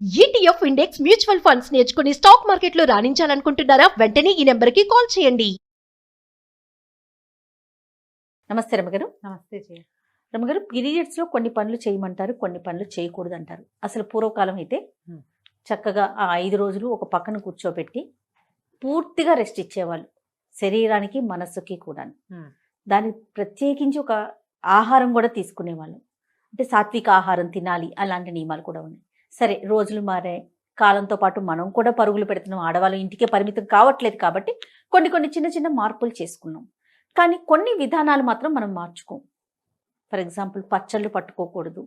ETF index mutual funds నేర్చుకుని stock మార్కెట్లో రాణించాలనుకుంటున్నారా? వెంటనే ఈ నెంబర్కి కాల్ చేయండి. నమస్తే రమగారు. నమస్తే జయ. రమగారు, పీరియడ్స్లో కొన్ని పనులు చేయమంటారు, కొన్ని పనులు చేయకూడదు అంటారు. అసలు పూర్వకాలం అయితే చక్కగా ఆ 5 రోజులు ఒక పక్కన కూర్చోబెట్టి పూర్తిగా రెస్ట్ ఇచ్చేవాళ్ళు, శరీరానికి మనస్సుకి కూడా. దాన్ని ప్రత్యేకించి ఒక ఆహారం కూడా తీసుకునేవాళ్ళు, అంటే సాత్విక ఆహారం తినాలి, అలాంటి నియమాలు కూడా ఉన్నాయి. సరే, రోజులు మారే, కాలంతో పాటు మనం కూడా పరుగులు పెడుతున్నాం, ఆడవాళ్ళు ఇంటికే పరిమితం కావట్లేదు కాబట్టి కొన్ని చిన్న చిన్న మార్పులు చేసుకున్నాం. కానీ కొన్ని విధానాలు మాత్రం మనం మార్చుకోం. ఫర్ ఎగ్జాంపుల్, పచ్చళ్ళు పట్టుకోకూడదు,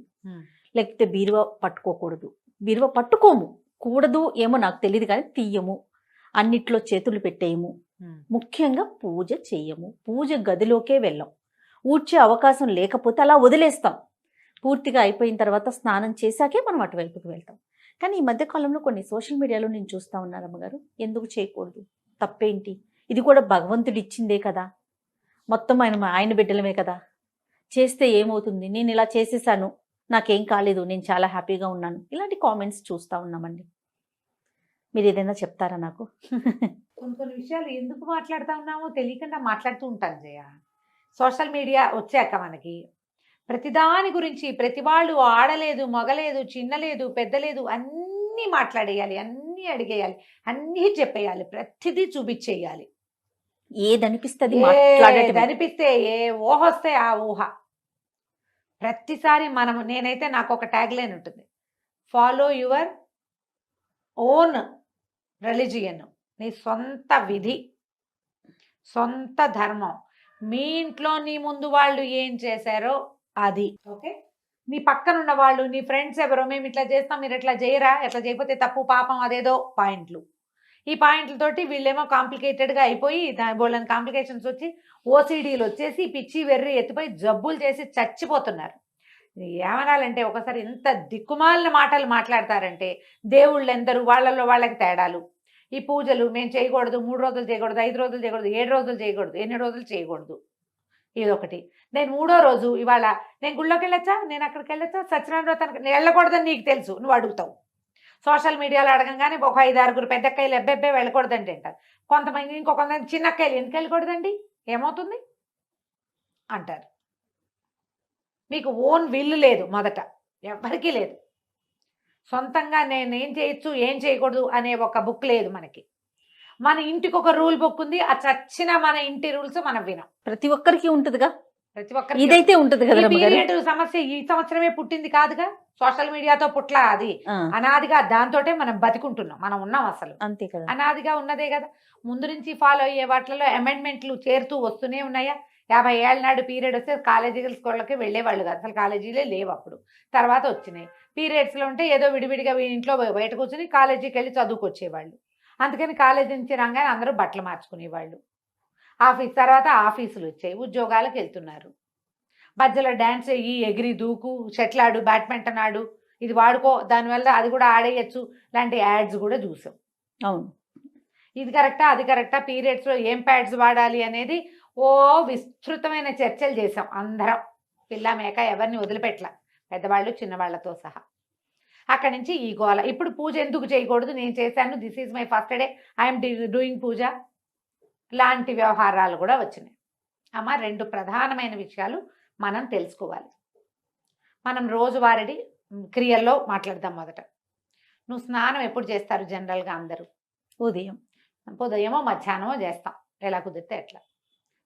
లేకపోతే బీరువా పట్టుకోకూడదు. బీరువా పట్టుకోము, కూడదు ఏమో నాకు తెలియదు, కానీ తీయము, అన్నిట్లో చేతులు పెట్టేయము, ముఖ్యంగా పూజ చెయ్యము, పూజ గదిలోకే వెళ్ళాం. ఊడ్చే అవకాశం లేకపోతే అలా వదిలేస్తాం. పూర్తిగా అయిపోయిన తర్వాత స్నానం చేశాకే మనం అటువైపుకి వెళ్తాం. కానీ ఈ మధ్యకాలంలో కొన్ని సోషల్ మీడియాలో నేను చూస్తూ ఉన్నాను అమ్మగారు, ఎందుకు చేయకూడదు, తప్పేంటి, ఇది కూడా భగవంతుడు ఇచ్చిందే కదా, మొత్తం ఆయన బిడ్డలమే కదా, చేస్తే ఏమవుతుంది, నేను ఇలా చేసేసాను, నాకేం కాలేదు, నేను చాలా హ్యాపీగా ఉన్నాను, ఇలాంటి కామెంట్స్ చూస్తూ ఉన్నామండి. మీరు ఏదైనా చెప్తారా నాకు? కొన్ని విషయాలు ఎందుకు మాట్లాడుతూ ఉన్నామో తెలియకుండా మాట్లాడుతూ ఉంటాను జయ. సోషల్ మీడియా వచ్చాక మనకి ప్రతిదాని గురించి ప్రతి వాళ్ళు ఆడలేదు, మగలేదు, చిన్నలేదు, పెద్దలేదు, అన్నీ మాట్లాడేయాలి, అన్నీ అడిగేయాలి, అన్నీ చెప్పేయాలి, ప్రతిదీ చూపించేయాలి. ఏదనిపిస్తుంది అనిపిస్తే ఏ ఊహ వస్తే ఆ ఊహ ప్రతిసారి నేనైతే నాకు ఒక ట్యాగ్ లైన్ ఉంటుంది, ఫాలో యువర్ ఓన్ రిలీజియన్, నీ సొంత విధి, సొంత ధర్మం, మీ ఇంట్లో నీ ముందు వాళ్ళు ఏం చేశారో అది. ఓకే, నీ పక్కనున్న వాళ్ళు, నీ ఫ్రెండ్స్ ఎవరో, మేము ఇట్లా చేస్తాం, మీరు ఎట్లా చేయరా, ఎట్లా చేయకపోతే తప్పు, పాపం, అదేదో పాయింట్లు. ఈ పాయింట్లతోటి వీళ్ళేమో కాంప్లికేటెడ్గా అయిపోయి వాళ్ళని కాంప్లికేషన్స్ వచ్చి ఓసిడీలు వచ్చేసి పిచ్చి వెర్రి ఎత్తిపోయి జబ్బులు చేసి చచ్చిపోతున్నారు. ఏమనాలంటే ఒకసారి ఎంత దిక్కుమాలిన మాటలు మాట్లాడతారంటే, దేవుళ్ళు ఎందరు, వాళ్ళల్లో వాళ్ళకి తేడాలు. ఈ పూజలు మేము చేయకూడదు, 3 రోజులు చేయకూడదు, 5 రోజులు చేయకూడదు, 7 రోజులు చేయకూడదు, ఎన్ని రోజులు చేయకూడదు, ఇదొకటి. నేను 3వ రోజు ఇవాళ నేను గుళ్ళోకి వెళ్ళొచ్చా, నేను అక్కడికి వెళ్ళొచ్చా, సత్యనారాయణ వ్రతానికి వెళ్ళకూడదని నీకు తెలుసు, నువ్వు అడుగుతావు. సోషల్ మీడియాలో అడగంగానే ఒక 5-6 పెద్దక్కయ్యలు ఎబ్బెబ్బే వెళ్ళకూడదండి అంటారు. కొంతమంది ఇంకొంతమంది చిన్నక్కయ్యలు ఎందుకు వెళ్ళకూడదండి, ఏమవుతుంది అంటారు. మీకు ఓన్ విల్లు లేదు, మొదట ఎవరికీ లేదు. సొంతంగా నేను ఏం చేయొచ్చు, ఏం చేయకూడదు అనే ఒక బుక్ లేదు మనకి. మన ఇంటికి ఒక రూల్ బుక్ ఉంది, ఆ చచ్చిన మన ఇంటి రూల్స్ మనం వినం. ప్రతి ఒక్కరికి ఉంటుందిగా, ప్రతి ఒక్కరికి ఇదైతే ఉంటుంది కదా. పీరియడ్ సమస్య ఈ సంవత్సరమే పుట్టింది కాదుగా, సోషల్ మీడియాతో పుట్లా, అది అనాదిగా దాంతోటే మనం బతికుంటున్నాం, మనం ఉన్నాం, అసలు అంతే కదా, అనాదిగా ఉన్నదే కదా. ముందు నుంచి ఫాలో అయ్యే వాటిలో అమెండ్మెంట్లు చేరుతూ వస్తూనే ఉన్నాయా. 50 ఏళ్ళ నాడు పీరియడ్ వస్తే కాలేజీ స్కూళ్ళకి వెళ్ళేవాళ్ళు కాదు, అసలు కాలేజీలే లేవు అప్పుడు, తర్వాత వచ్చినాయి. పీరియడ్స్లో ఉంటే ఏదో విడివిడిగా ఇంట్లో బయట కూర్చొని కాలేజీకి వెళ్ళి చదువుకొచ్చేవాళ్ళు. అందుకని కాలేజీ నుంచి రాగానే అందరూ బట్టలు మార్చుకునేవాళ్ళు. ఆఫీస్ తర్వాత ఆఫీసులు వచ్చాయి, ఉద్యోగాలకు వెళ్తున్నారు. మధ్యలో డ్యాన్స్ అయ్యి, ఎగిరి దూకు, షటిల్ ఆడు, బ్యాడ్మింటన్ ఆడు, ఇది వాడుకో, దానివల్ల అది కూడా ఆడేయచ్చు లాంటి యాడ్స్ కూడా చూసాం. అవును, ఇది కరెక్టా, అది కరెక్టా, పీరియడ్స్లో ఏం ప్యాడ్స్ వాడాలి అనేది ఓ విస్తృతమైన చర్చలు చేసాం అందరం, పిల్ల మేక ఎవరిని వదిలిపెట్టల, పెద్దవాళ్ళు చిన్నవాళ్లతో సహా. అక్కడి నుంచి ఈ గోల. ఇప్పుడు పూజ ఎందుకు చేయకూడదు, నేను చేశాను, this is my first day, I'm doing puja లాంటి వ్యవహారాలు కూడా వచ్చినాయి. అమ్మ, 2 ప్రధానమైన విషయాలు మనం తెలుసుకోవాలి. మనం రోజువారీ క్రియల్లో మాట్లాడదాం. మొదట, నువ్వు స్నానం ఎప్పుడు చేస్తారు జనరల్గా అందరూ? ఉదయమో మధ్యాహ్నమో చేస్తాం, ఎలా కుదిరితే ఎట్లా.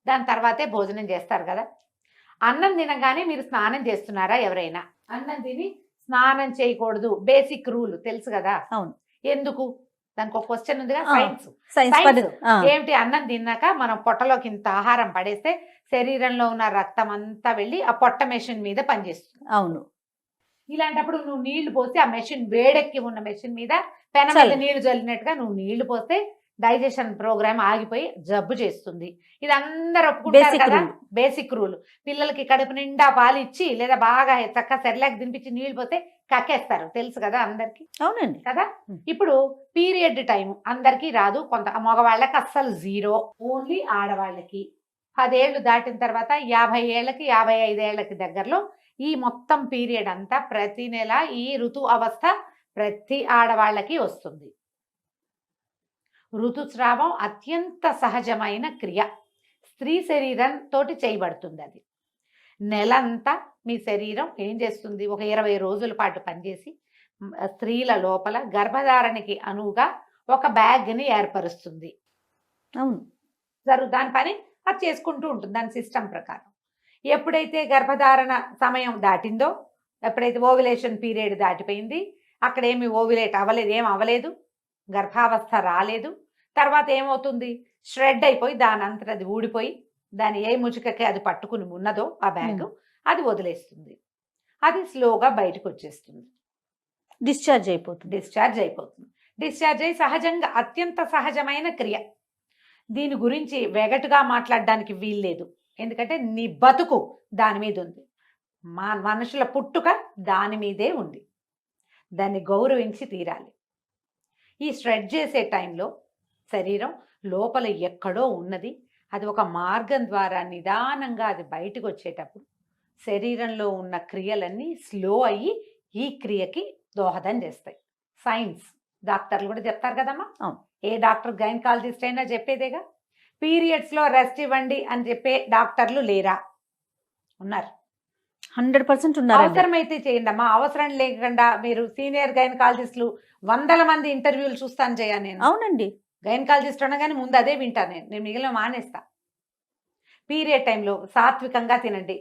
దాని తర్వాతే భోజనం చేస్తారు కదా. అన్నం తినగానే మీరు స్నానం చేస్తున్నారా ఎవరైనా? అన్నం తిని స్నానం చేయకూడదు, బేసిక్ రూల్ తెలుసు కదా. అవును, ఎందుకు, దానికి ఒక క్వశ్చన్ ఉందిగా, సైన్స్ ఏమిటి? అన్నం తిన్నాక మనం పొట్టలోకి ఇంత ఆహారం పడేస్తే శరీరంలో ఉన్న రక్తం అంతా వెళ్ళి ఆ పొట్ట మెషిన్ మీద పనిచేస్తుంది. అవును, ఇలాంటప్పుడు నువ్వు నీళ్లు పోసి ఆ మెషిన్, వేడెక్కి ఉన్న మెషిన్ మీద పెన మీద నీళ్లు చల్లినట్టుగా నువ్వు నీళ్లు పోస్తే డైజెషన్ ప్రోగ్రామ్ ఆగిపోయి జబ్బు చేస్తుంది. ఇది అందరు ఒప్పుకుంటారు కదా, బేసిక్ రూల్. పిల్లలకి కడుపు నిండా పాలు ఇచ్చి లేదా బాగా చక్కగా సెర్లాక్ తినిపించి నీళ్లు పోతే కక్కేస్తారు, తెలుసు కదా అందరికి. అవునండి కదా. ఇప్పుడు పీరియడ్ టైం అందరికీ రాదు, కొంత మగవాళ్ళకి అస్సలు 0, ఓన్లీ ఆడవాళ్ళకి. 10 ఏళ్ళు దాటిన తర్వాత 50 ఏళ్ళకి 55 ఏళ్ళకి దగ్గరలో ఈ మొత్తం పీరియడ్ అంతా ప్రతి నెల ఈ ఋతు అవస్థ ప్రతి ఆడవాళ్ళకి వస్తుంది. ఋతుస్రావం అత్యంత సహజమైన క్రియ. స్త్రీ శరీరంతో చేయబడుతుంది. అది నెలంతా మీ శరీరం ఏం చేస్తుంది, ఒక 20 రోజుల పాటు పనిచేసి స్త్రీల లోపల గర్భధారణకి అనువుగా ఒక బ్యాగ్ని ఏర్పరుస్తుంది. అవును, దాని పని అది చేసుకుంటూ ఉంటుంది దాని సిస్టమ్ ప్రకారం. ఎప్పుడైతే గర్భధారణ సమయం దాటిందో, ఎప్పుడైతే ఓవ్యులేషన్ పీరియడ్ దాటిపోయింది, అక్కడ ఏమి ఓవ్యులేట్ అవ్వలేదు, ఏం అవ్వలేదు, గర్భావస్థ రాలేదు, తర్వాత ఏమవుతుంది, ష్రెడ్ అయిపోయి దాని అంతట అది ఊడిపోయి దాని ఏ ముచుకకి అది పట్టుకుని ఉన్నదో ఆ బ్యాగ్ అది వదిలేస్తుంది. అది స్లోగా బయటకు వచ్చేస్తుంది, డిశ్చార్జ్ అయిపోతుంది. డిశ్చార్జ్ అయ్యి సహజంగా అత్యంత సహజమైన క్రియ. దీని గురించి వెగటుగా మాట్లాడడానికి వీల్లేదు, ఎందుకంటే నీ బతుకు దాని మీద ఉంది, మనుషుల పుట్టుక దాని మీదే ఉంది, దాన్ని గౌరవించి తీరాలి. ఈ స్ట్రెచ్ చేసే టైంలో శరీరం లోపల ఎక్కడో ఉన్నది, అది ఒక మార్గం ద్వారా నిదానంగా అది బయటకు వచ్చేటప్పుడు శరీరంలో ఉన్న క్రియలన్నీ స్లో అయ్యి ఈ క్రియకి దోహదం చేస్తాయి. సైన్స్ డాక్టర్లు కూడా చెప్తారు కదమ్మా. ఏ డాక్టర్ గైనకాలజిస్ట్ అయినా చెప్పేదేగా. పీరియడ్స్లో రెస్ట్ ఇవ్వండి అని చెప్పే డాక్టర్లు లేరా? ఉన్నారు, 100% ఉన్నారు. అవసరమైతే చేయండి అమ్మా, అవసరం లేకుండా మీరు సీనియర్ గైనకాలజిస్టులు 100 మంది ఇంటర్వ్యూలు చూస్తాను చేయా నేను. అవునండి, గైనకాలజిస్ట్ అనగానే ముందు అదే వింటాను నేను మిగిలిన మానేస్తా. పీరియడ్ టైంలో సాత్వికంగా తినండి,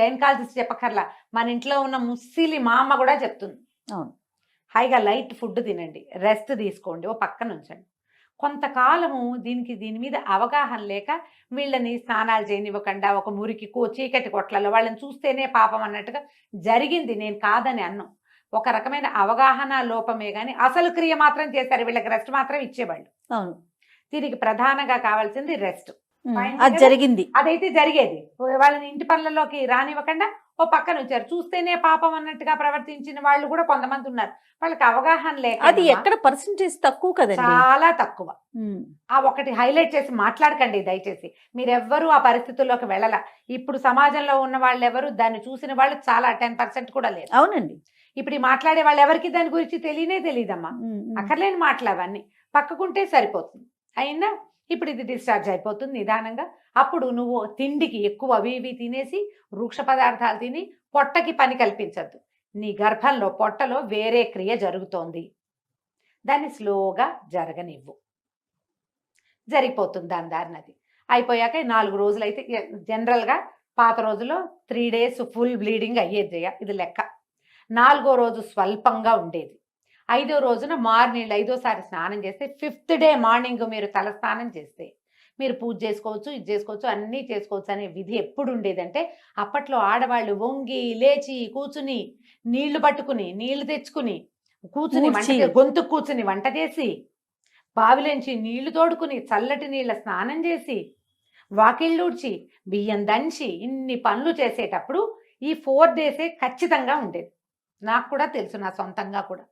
గైనకాలజిస్ట్ చెప్పకర్లా, మన ఇంట్లో ఉన్న ముస్సిలి మా అమ్మ కూడా చెప్తుంది. అవును, హాయిగా లైట్ ఫుడ్ తినండి, రెస్ట్ తీసుకోండి, ఓ పక్కన ఉంచండి. కొంతకాలము దీని మీద అవగాహన లేక వీళ్ళని స్నానాలు చేయనివ్వకుండా ఒక మురికి చీకటి కొట్లలో వాళ్ళని చూస్తేనే పాపం అన్నట్టుగా జరిగింది. నేను కాదని అన్నం, ఒక రకమైన అవగాహన లోపమే కానీ అసలు క్రియ మాత్రం చేశారు, వీళ్ళకి రెస్ట్ మాత్రం ఇచ్చేవాళ్ళు. అవును, దీనికి ప్రధానంగా కావాల్సింది రెస్ట్. అది జరిగింది, అదైతే జరిగేది. వాళ్ళని ఇంటి పనులలోకి రానివ్వకుండా ఓ పక్కన వచ్చారు, చూస్తేనే పాపం అన్నట్టుగా ప్రవర్తించిన వాళ్ళు కూడా కొంతమంది ఉన్నారు. వాళ్ళకి అవగాహన లేక, అది ఎక్కడ పర్సెంటేజ్ తక్కువ కదండి, చాలా తక్కువ. ఆ ఒకటి హైలైట్ చేసి మాట్లాడకండి దయచేసి, మీరెవ్వరూ ఆ పరిస్థితుల్లోకి వెళ్ళాల. ఇప్పుడు సమాజంలో ఉన్న వాళ్ళు ఎవరు దాన్ని చూసిన వాళ్ళు చాలా 10% కూడా లేదు. అవునండి, ఇప్పుడు ఈ మాట్లాడే వాళ్ళు ఎవరికి దాని గురించి తెలియదమ్మా. అక్కర్లేని మాటలు అవన్నీ పక్కకుంటే సరిపోతుంది. అయిందా? ఇప్పుడు ఇది డిశ్చార్జ్ అయిపోతుంది నిదానంగా. అప్పుడు నువ్వు తిండికి ఎక్కువ అవి ఇవి తినేసి వృక్ష పదార్థాలు తిని పొట్టకి పని కల్పించద్దు. నీ గర్భంలో పొట్టలో వేరే క్రియ జరుగుతోంది, దాన్ని స్లోగా జరగనివ్వు, జరిగిపోతుంది దాని దారినది. అయిపోయాక 4 రోజులు అయితే జనరల్గా పాత రోజుల్లో 3 days ఫుల్ బ్లీడింగ్ అయ్యేది, ఇది లెక్క. 4వ రోజు స్వల్పంగా ఉండేది. 5వ రోజున మార్నింగ్ 5వసారి స్నానం చేస్తే 5th day మార్నింగ్ మీరు తల స్నానం చేస్తే మీరు పూజ చేసుకోవచ్చు, ఇది చేసుకోవచ్చు, అన్నీ చేసుకోవచ్చు అనే విధి ఎప్పుడు ఉండేదంటే, అప్పట్లో ఆడవాళ్ళు వంగి లేచి కూర్చుని నీళ్లు పట్టుకుని నీళ్లు తెచ్చుకుని కూర్చుని గొంతు కూర్చుని వంట చేసి బావిలోంచి నీళ్లు తోడుకుని చల్లటి నీళ్ళ స్నానం చేసి వాకిళ్ళూడ్చి బియ్యం దంచి ఇన్ని పనులు చేసేటప్పుడు ఈ 4 days ఖచ్చితంగా ఉండేది. నాకు కూడా తెలుసు, నా సొంతంగా కూడా.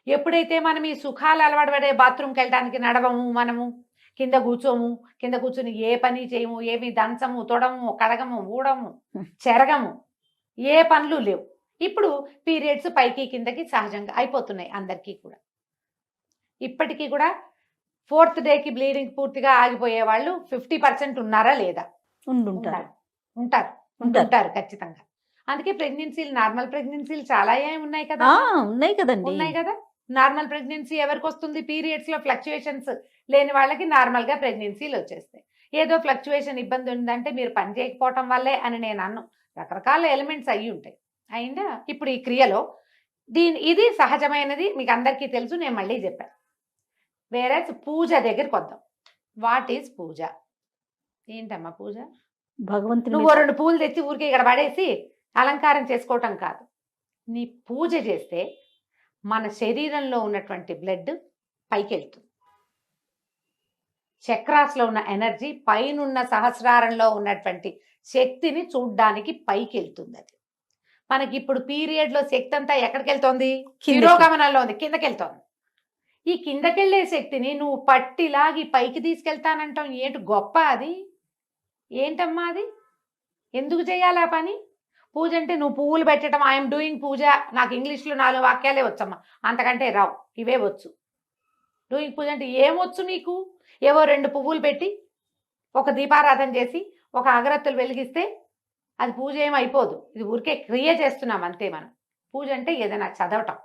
ఎప్పుడైతే మనం ఈ సుఖాలు అలవాటు పడే బాత్రూమ్కి వెళ్ళడానికి నడవము, మనము కింద కూర్చొని ఏ పని చేయము, ఏమి దంచము, తొడము, కడగము, ఊడము, చెరగము, ఏ పనులు లేవు. ఇప్పుడు పీరియడ్స్ పైకి కిందకి సహజంగా అయిపోతున్నాయి అందరికీ కూడా. ఇప్పటికీ కూడా 4th dayకి బ్లీడింగ్ పూర్తిగా ఆగిపోయే వాళ్ళు 50% ఉన్నారా లేదా? ఉంటారు ఖచ్చితంగా. అందుకే ప్రెగ్నెన్సీలు, నార్మల్ ప్రెగ్నెన్సీలు చాలా ఉన్నాయి కదా. ఉన్నాయి కదా. నార్మల్ ప్రెగ్నెన్సీ ఎవరికి వస్తుంది? పీరియడ్స్ లో ఫ్లక్చుయేషన్స్ లేని వాళ్ళకి నార్మల్ గా ప్రెగ్నెన్సీలు వచ్చేస్తాయి. ఏదో ఫ్లక్చుయేషన్ ఇబ్బంది ఉందంటే మీరు పని చేయకపోవటం వల్లే అని నేను అన్ను, రకరకాల ఎలిమెంట్స్ అయ్యి ఉంటాయి. అయిందా? ఇప్పుడు ఈ క్రియలో ఇది సహజమైనది, మీకు అందరికీ తెలుసు, నేను మళ్ళీ చెప్పాను. వేరే పూజ దగ్గరికి వద్దాం. వాట్ ఈజ్ పూజ? ఏంటమ్మా పూజ? భగవంతుడు నువ్వు 2 పూలు తెచ్చి ఊరికి ఇక్కడ పడేసి అలంకారం చేసుకోవటం కాదు. నీ పూజ చేస్తే మన శరీరంలో ఉన్నటువంటి బ్లడ్ పైకి వెళ్తుంది, చక్రాస్లో ఉన్న ఎనర్జీ పైనున్న సహస్రారంలో ఉన్నటువంటి శక్తిని చూడ్డానికి పైకి వెళ్తుంది. అది మనకి ఇప్పుడు పీరియడ్లో శక్తి అంతా ఎక్కడికి వెళ్తోంది? శిరోగమనంలో ఉంది, కిందకి వెళ్తోంది. ఈ కిందకెళ్ళే శక్తిని నువ్వు పట్టిలాగి పైకి తీసుకెళ్తానంటాం ఏంటి? గొప్ప అది ఏంటమ్మా? అది ఎందుకు చేయాలి ఆ పని? పూజ అంటే నువ్వు పువ్వులు పెట్టడం, ఐఎమ్ డూయింగ్ పూజ, నాకు ఇంగ్లీష్లో 4 వాక్యాలే వచ్చమ్మా, అంతకంటే రావు, ఇవే వచ్చు. డూయింగ్ పూజ అంటే ఏమొచ్చు నీకు? ఏవో 2 పువ్వులు పెట్టి ఒక దీపారాధన చేసి ఒక అగరత్తులు వెలిగిస్తే అది పూజ ఏం అయిపోదు. ఇది ఊరికే క్రియ చేస్తున్నాం అంతే మనం. పూజ అంటే ఏదైనా చదవటం,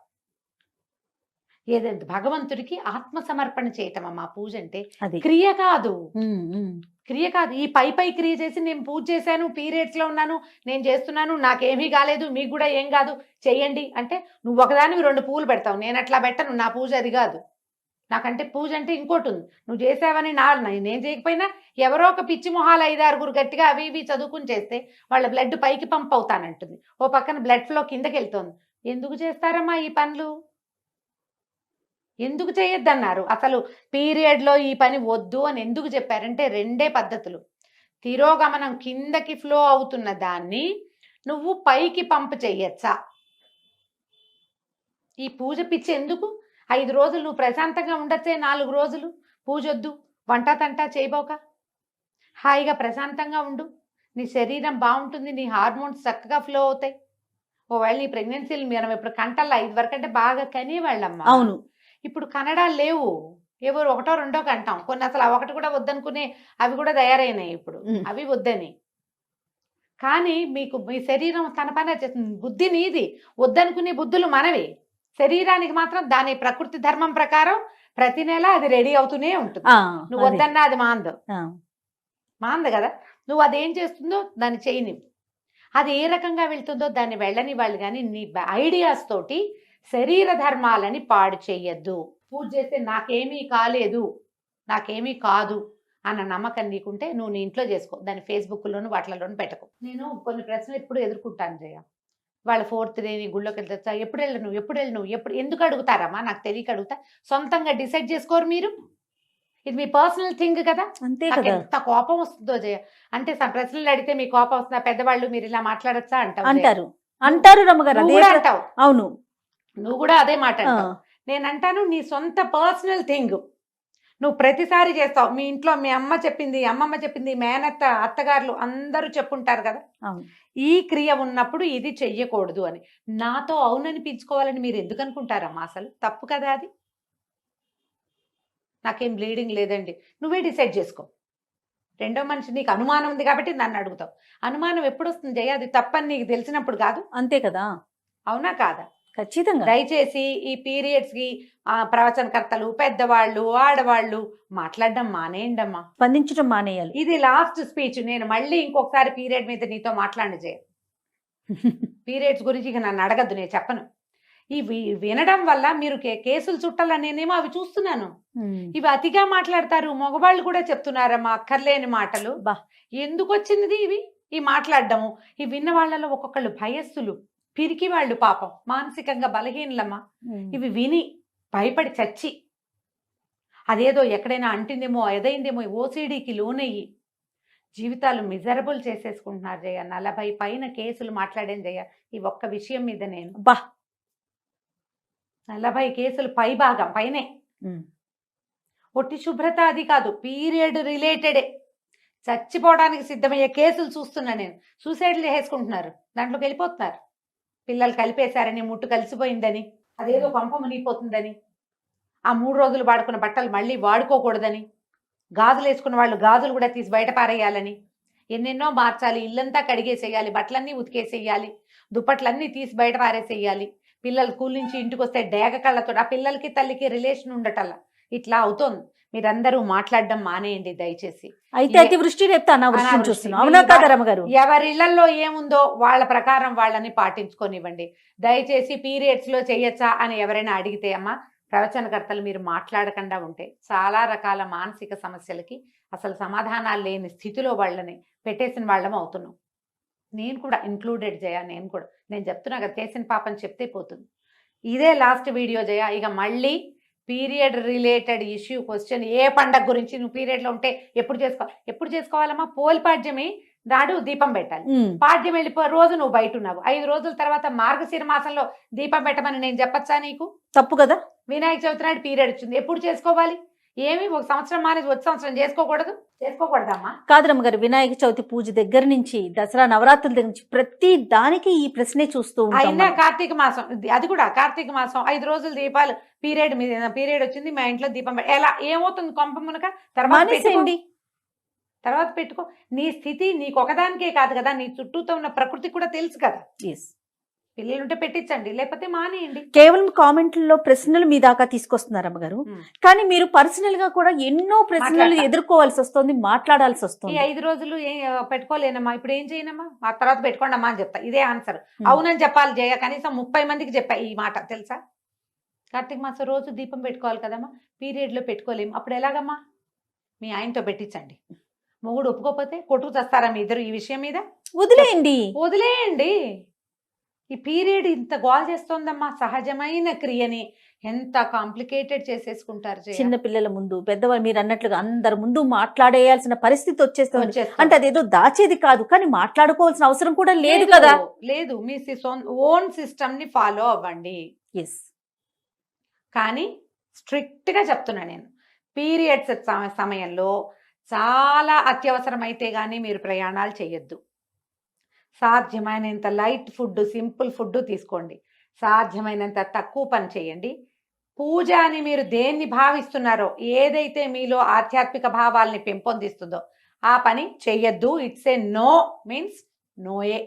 ఏదైనా భగవంతుడికి ఆత్మ సమర్పణ చేయటం అమ్మా పూజ అంటే. అది క్రియ కాదు, ఉమ్, ఉమ్. క్రియ కాదు. ఈ పై క్రియ చేసి నేను పూజ చేశాను, పీరియడ్స్లో ఉన్నాను, నేను చేస్తున్నాను, నాకేమీ కాలేదు, మీకు కూడా ఏం కాదు, చెయ్యండి అంటే నువ్వు ఒకదానివి 2 పువ్వులు పెడతావు. నేను అట్లా పెట్టను, నా పూజ అది కాదు. నాకంటే పూజ అంటే ఇంకోటి ఉంది. నువ్వు చేసావని నేను చేయకపోయినా ఎవరో ఒక పిచ్చి మొహాలు 5-6 గట్టిగా అవి ఇవి చదువుకుని చేస్తే వాళ్ళ బ్లడ్ పైకి పంప్ అవుతానంటుంది, ఓ పక్కన బ్లడ్ ఫ్లో కిందకి వెళ్తుంది. ఎందుకు చేస్తారమ్మా ఈ పనులు? ఎందుకు చేయొద్దన్నారు? అసలు పీరియడ్లో ఈ పని వద్దు అని ఎందుకు చెప్పారంటే 2 పద్ధతులు. తిరోగమనం కిందకి ఫ్లో అవుతున్న దాన్ని నువ్వు పైకి పంప్ చెయ్యొచ్చా? ఈ పూజ పిచ్చి ఎందుకు? 5 రోజులు నువ్వు ప్రశాంతంగా ఉండొచ్చే, 4 రోజులు పూజ వద్దు, వంట తంటా చేయబోక హాయిగా ప్రశాంతంగా ఉండు, నీ శరీరం బాగుంటుంది, నీ హార్మోన్స్ చక్కగా ఫ్లో అవుతాయి. ఒకవేళ నీ ప్రెగ్నెన్సీలు మనం ఇప్పుడు కంటల్లా 5 వరకు అంటే బాగా కనేవాళ్ళమ్మా. అవును, ఇప్పుడు కనడాలు లేవు, ఎవరు 1, 2 కంటాం. కొన్ని అసలు ఆ 1 కూడా వద్దనుకునే అవి కూడా తయారైనాయి ఇప్పుడు, అవి వద్దని. కానీ మీకు మీ శరీరం తన పని చేస్తుంది. బుద్ధి నీది, వద్దనుకునే బుద్ధులు మనవి. శరీరానికి మాత్రం దాని ప్రకృతి ధర్మం ప్రకారం ప్రతి నెల అది రెడీ అవుతూనే ఉంటుంది. నువ్వు వద్దన్నా అది మాంద కదా. నువ్వు అదేం చేస్తుందో దాన్ని చేయని, అది ఏ రకంగా వెళ్తుందో దాన్ని వెళ్ళని వాళ్ళు. కానీ నీ ఐడియాస్ తోటి శరీర ధర్మాలని పాడు చెయ్యొద్దు. పూజ చేస్తే నాకేమీ కాలేదు, నాకేమీ కాదు అన్న నమ్మకం నీకుంటే నువ్వు నీ ఇంట్లో చేసుకో, దాన్ని ఫేస్బుక్లోను వాటిలోనూ పెట్టకు. నేను కొన్ని ప్రశ్నలు ఎప్పుడు ఎదుర్కొంటాను జయ. వాళ్ళ 4th డే నీ గుళ్ళోకి వెళ్తా, ఎప్పుడు వెళ్ళు నువ్వు ఎందుకు అడుగుతారమ్మా? నాకు తెలియక అడుగుతా. సొంతంగా డిసైడ్ చేసుకోరు మీరు. ఇది మీ పర్సనల్ థింగ్ కదా. అంతే నాకు కదా. ఎంత కోపం వస్తుందో జయ. అంటే ప్రశ్నలు అడిగితే మీ కోపం వస్తుందా? పెద్దవాళ్ళు మీరు ఇలా మాట్లాడచ్చా అంటారు రమ్మగారు. నువ్వు కూడా అంటావు. అవును, నువ్వు కూడా అదే మాట అంటావు. నేను అంటాను నీ సొంత పర్సనల్ థింగ్ నువ్వు ప్రతిసారి చేస్తావు. మీ ఇంట్లో మీ అమ్మ చెప్పింది, అమ్మమ్మ చెప్పింది, మేనత్త, అత్తగారులు అందరూ చెప్పుంటారు కదా, ఈ క్రియ ఉన్నప్పుడు ఇది చెయ్యకూడదు అని. నాతో అవుననిపించుకోవాలని మీరు ఎందుకు అనుకుంటారమ్మా? అసలు తప్పు కదా అది. నాకేం బ్లీడింగ్ లేదండి, నువ్వే డిసైడ్ చేసుకో. రెండో మనిషి నీకు అనుమానం ఉంది కాబట్టి నన్ను అడుగుతావు. అనుమానం ఎప్పుడు వస్తుంది జయ? అది తప్పని నీకు తెలిసినప్పుడు కాదు. అంతే కదా. అవునా కాదా? ఖచ్చితంగా. దయచేసి ఈ పీరియడ్స్కి ప్రవచనకర్తలు, పెద్దవాళ్ళు, ఆడవాళ్ళు మాట్లాడడం మానేయండి అమ్మా, స్పందించడం మానేయాలి. ఇది లాస్ట్ స్పీచ్. నేను మళ్ళీ ఇంకొకసారి పీరియడ్ మీద నీతో మాట్లాడి చేయ. పీరియడ్స్ గురించి ఇక నన్ను అడగద్దు, నేను చెప్పను. ఇవి వినడం వల్ల మీరు కేసులు చుట్టాలని నేనేమో అవి చూస్తున్నాను. ఇవి అతిగా మాట్లాడతారు, మగవాళ్ళు కూడా చెప్తున్నారమ్మా అక్కర్లేని మాటలు. ఎందుకు వచ్చింది ఇవి ఈ మాట్లాడడము? ఈ విన్న వాళ్ళలో ఒక్కొక్కళ్ళు భయస్సులు, పిరికి వాళ్ళు, పాపం మానసికంగా బలహీనలమ్మా. ఇవి విని భయపడి చచ్చి అదేదో ఎక్కడైనా అంటిందేమో, ఎదైందేమో, ఓసిడీకి లోనయ్యి జీవితాలు మిజరబుల్ చేసేసుకుంటున్నారు జయ. 40 పైన కేసులు మాట్లాడాను జయ ఈ ఒక్క విషయం మీద. నేను 40 కేసులు భాగం పైనే. ఒట్టి శుభ్రత అది కాదు, పీరియడ్ రిలేటెడే చచ్చిపోవడానికి సిద్ధమయ్యే కేసులు చూస్తున్నా నేను. సూసైడ్లు చేసుకుంటున్నారు, దాంట్లోకి వెళ్ళిపోతున్నారు. పిల్లలు కలిపేశారని, ముట్టు కలిసిపోయిందని, అదేదో పంప మునిగిపోతుందని, ఆ 3 రోజులు వాడుకున్న బట్టలు మళ్ళీ వాడుకోకూడదని, గాజులు వేసుకున్న వాళ్ళు గాజులు కూడా తీసి బయట పారేయాలని, ఎన్నెన్నో మార్చాలి, ఇల్లంతా కడిగేసేయాలి, బట్టలన్నీ ఉతికేసేయాలి, దుప్పట్లన్నీ తీసి బయట పారేసేయాలి, పిల్లలు స్కూల్ నుంచి ఇంటికి వస్తే డేగ కళ్ళతో ఆ పిల్లలకి తల్లికి రిలేషన్ ఉండటల్లా ఇట్లా అవుతోంది. మీరందరూ మాట్లాడడం మానేయండి దయచేసి. అయితే అతివృష్టి రేపు అనావృష్టి చూస్తున్నాం. అవునా కాదా రమ్మగారు? ఎవరిళ్లలో ఏముందో వాళ్ళ ప్రకారం వాళ్ళని పాటించుకోనివ్వండి దయచేసి. పీరియడ్స్ లో చేయొచ్చా అని ఎవరైనా అడిగితే అమ్మా, ప్రవచనకర్తలు మీరు మాట్లాడకుండా ఉంటే చాలా రకాల మానసిక సమస్యలకి అసలు సమాధానాలు లేని స్థితిలో వాళ్ళని పెట్టేసిన వాళ్ళం అవుతున్నాం. నేను కూడా ఇంక్లూడెడ్ జయ. నేను చెప్తున్నా కదా, చేసిన పాపం చెప్తే పోతుంది. ఇదే లాస్ట్ వీడియో జయ. ఇక మళ్ళీ పీరియడ్ రిలేటెడ్ ఇష్యూ క్వశ్చన్, ఏ పండగ గురించి నువ్వు పీరియడ్లో ఉంటే ఎప్పుడు చేసుకోవాలమ్మా? పోలిపాడ్యమి నాడు దీపం పెట్టాలి. పాడ్యం వెళ్ళిపోయే రోజు నువ్వు బయట ఉన్నావు, 5 రోజుల తర్వాత మార్గశిర మాసంలో దీపం పెట్టమని నేను చెప్పచ్చా నీకు? తప్పు కదా. వినాయక చవితి నాడు పీరియడ్ వచ్చింది, ఎప్పుడు చేసుకోవాలి? ఏమి ఒక సంవత్సరం మానేసి వచ్చే సంవత్సరం చేసుకోకూడదమ్మా. కాదు రమ్మగారు, వినాయక చవితి పూజ దగ్గర నుంచి దసరా నవరాత్రుల దగ్గర నుంచి ప్రతి దానికి ఈ ప్రశ్నే చూస్తూ ఉంటాం అయినా మనం. కార్తీక మాసం అది కూడా కార్తీక మాసం 5 రోజులు దీపాలు పీరియడ్ వచ్చింది మా ఇంట్లో దీపం ఎలా ఏమవుతుంది కొంప మునక మానేసేయండి. తర్వాత పెట్టుకో. నీ స్థితి నీకు ఒకదానికే కాదు కదా, నీ చుట్టూతో ఉన్న ప్రకృతి కూడా తెలుసు కదా. Yes. పిల్లలుంటే పెట్టించండి, లేకపోతే మానేయండి. కేవలం కామెంట్లలో ప్రశ్నలు మీ దాకా తీసుకొస్తున్నారు అమ్మగారు, కానీ మీరు పర్సనల్ గా కూడా ఎన్నో ప్రశ్నలు మాట్లాడతా. ఎదుర్కోవాల్సి వస్తుంది, మాట్లాడాల్సి ఈ వస్తుంది. 5 రోజులు పెట్టుకోలేనమ్మా, ఇప్పుడు ఏం చేయనమ్మా, ఆ తర్వాత పెట్టుకోండి అమ్మా అని చెప్తా. ఇదే ఆన్సర్. అవునని చెప్పాలి జయ, కనీసం 30 మందికి చెప్పా ఈ మాట, తెలుసా? కార్తీక మాసం రోజు దీపం పెట్టుకోవాలి కదమ్మా, పీరియడ్ లో పెట్టుకోలేము, అప్పుడు ఎలాగమ్మా? మీ ఆయనతో పెట్టించండి. మొగుడు ఒప్పుకోకపోతే కొట్టుకు చేస్తారా మీ ఇద్దరు ఈ విషయం మీద? వదిలేయండి. ఈ పీరియడ్ ఇంత గోల్ చేస్తోందమ్మా, సహజమైన క్రియని ఎంత కాంప్లికేటెడ్ చేసేసుకుంటారు జయ. చిన్న పిల్లల ముందు, పెద్దవాళ్ళు మీరు అన్నట్లుగా అందరి ముందు మాట్లాడేయాల్సిన పరిస్థితి వచ్చేస్తుంది. వచ్చేస్తుంది. అంటే అదేదో దాచేది కాదు, కానీ మాట్లాడుకోవాల్సిన అవసరం కూడా లేదు కదా. లేదు, మీ ఓన్ సిస్టమ్ ని ఫాలో అవ్వండి. ఎస్. కానీ స్ట్రిక్ట్ గా చెప్తున్నా నేను, పీరియడ్స్ సమయంలో చాలా అత్యవసరమైతే గానీ మీరు ప్రయాణాలు చేయొద్దు. సాధ్యమైనంత లైట్ ఫుడ్, సింపుల్ ఫుడ్ తీసుకోండి. సాధ్యమైనంత తక్కువ పని చేయండి. పూజ అని మీరు దేన్ని భావిస్తున్నారో, ఏదైతే మీలో ఆధ్యాత్మిక భావాల్ని పెంపొందిస్తుందో ఆ పని చెయ్యొద్దు. ఇట్స్ ఏ నో మీన్స్ నోయే.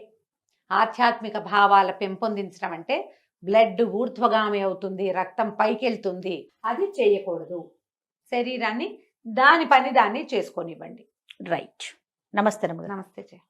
ఆధ్యాత్మిక భావాల పెంపొందించడం అంటే బ్లడ్ ఊర్ధ్వగామి అవుతుంది, రక్తం పైకి వెళ్తుంది, అది చేయకూడదు. శరీరాన్ని దాని పని దాన్ని చేసుకోనివ్వండి. రైట్. నమస్తే రమ్మగారు. నమస్తే జయ.